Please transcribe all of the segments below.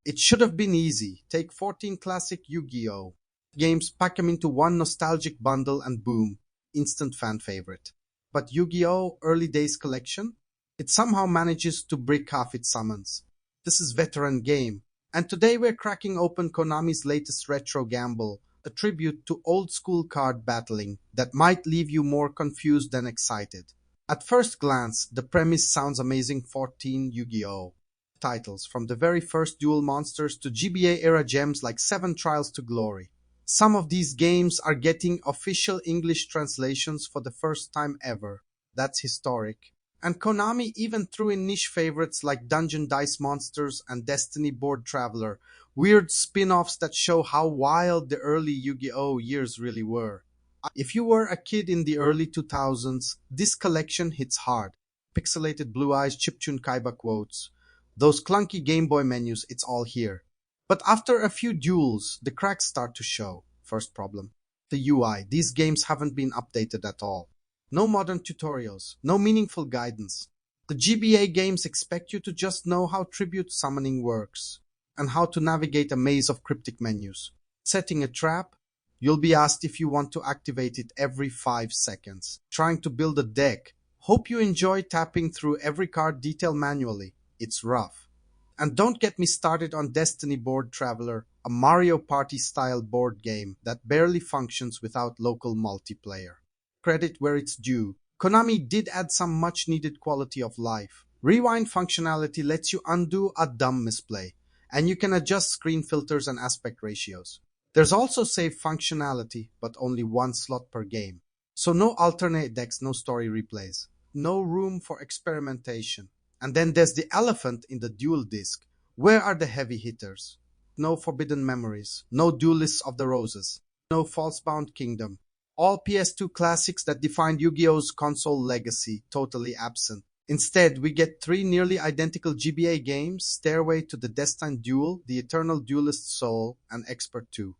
It should have been easy. Take 14 classic Yu-Gi-Oh! Games, pack them into one nostalgic bundle and boom, instant fan favorite. But Yu-Gi-Oh! Early Days Collection? It somehow manages to break half its summons. This is veteran game. And today we're cracking open Konami's latest retro gamble, a tribute to old school card battling that might leave you more confused than excited. At first glance, the premise sounds amazing. 14 Yu-Gi-Oh! Titles, from the very first duel monsters to GBA era gems like 7 Trials to Glory. Some of these games are getting official English translations for the first time ever. That's historic. And Konami even threw in niche favorites like Dungeon Dice Monsters and Destiny Board Traveler, weird spin-offs that show how wild the early Yu-Gi-Oh! Years really were. If you were a kid in the early 2000s, this collection hits hard. Pixelated blue eyes, chiptune Kaiba quotes. Those clunky Game Boy menus, it's all here. But after a few duels, the cracks start to show. First problem. The UI. These games haven't been updated at all. No modern tutorials, no meaningful guidance. The GBA games expect you to just know how tribute summoning works, and how to navigate a maze of cryptic menus. Setting a trap? You'll be asked if you want to activate it every 5 seconds. Trying to build a deck? Hope you enjoy tapping through every card detail manually. It's rough. And don't get me started on Destiny Board Traveler, a Mario Party-style board game that barely functions without local multiplayer. Credit where it's due. Konami did add some much-needed quality of life. Rewind functionality lets you undo a dumb misplay, and you can adjust screen filters and aspect ratios. There's also save functionality, but only one slot per game. So no alternate decks, no story replays. No room for experimentation. And then there's the elephant in the duel disc. Where are the heavy hitters? No Forbidden Memories, no Duelists of the Roses, no Falsebound Kingdom. All PS2 classics that defined Yu-Gi-Oh's console legacy, totally absent. Instead, we get 3 nearly identical GBA games: Stairway to the Destined Duel, The Eternal Duelist Soul, and Expert 2.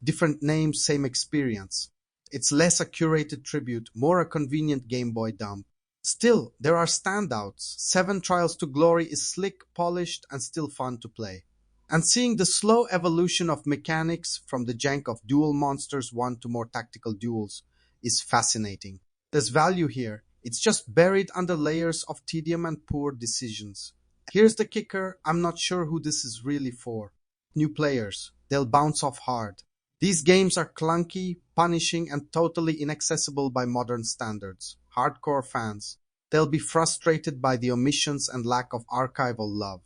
Different names, same experience. It's less a curated tribute, more a convenient Game Boy dump. Still, there are standouts. 7 Trials to Glory is slick, polished, and still fun to play. And seeing the slow evolution of mechanics from the jank of Duel Monsters 1 to more tactical duels is fascinating. There's value here. It's just buried under layers of tedium and poor decisions. Here's the kicker: I'm not sure who this is really for. New players. They'll bounce off hard. These games are clunky, punishing, and totally inaccessible by modern standards. Hardcore fans. They'll be frustrated by the omissions and lack of archival love.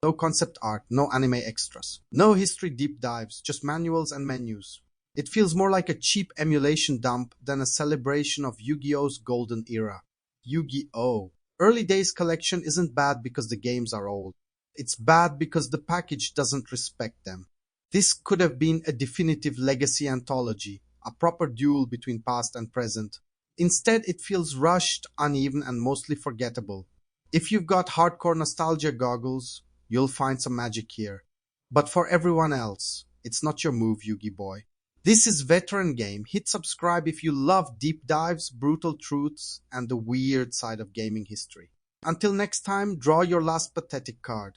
No concept art, no anime extras. No history deep dives, just manuals and menus. It feels more like a cheap emulation dump than a celebration of Yu-Gi-Oh's golden era. Yu-Gi-Oh! Early Days Collection isn't bad because the games are old. It's bad because the package doesn't respect them. This could have been a definitive legacy anthology, a proper duel between past and present. Instead, it feels rushed, uneven, and mostly forgettable. If you've got hardcore nostalgia goggles, you'll find some magic here. But for everyone else, it's not your move, Yugi boy. This is Veteran Game. Hit subscribe if you love deep dives, brutal truths, and the weird side of gaming history. Until next time, draw your last pathetic card.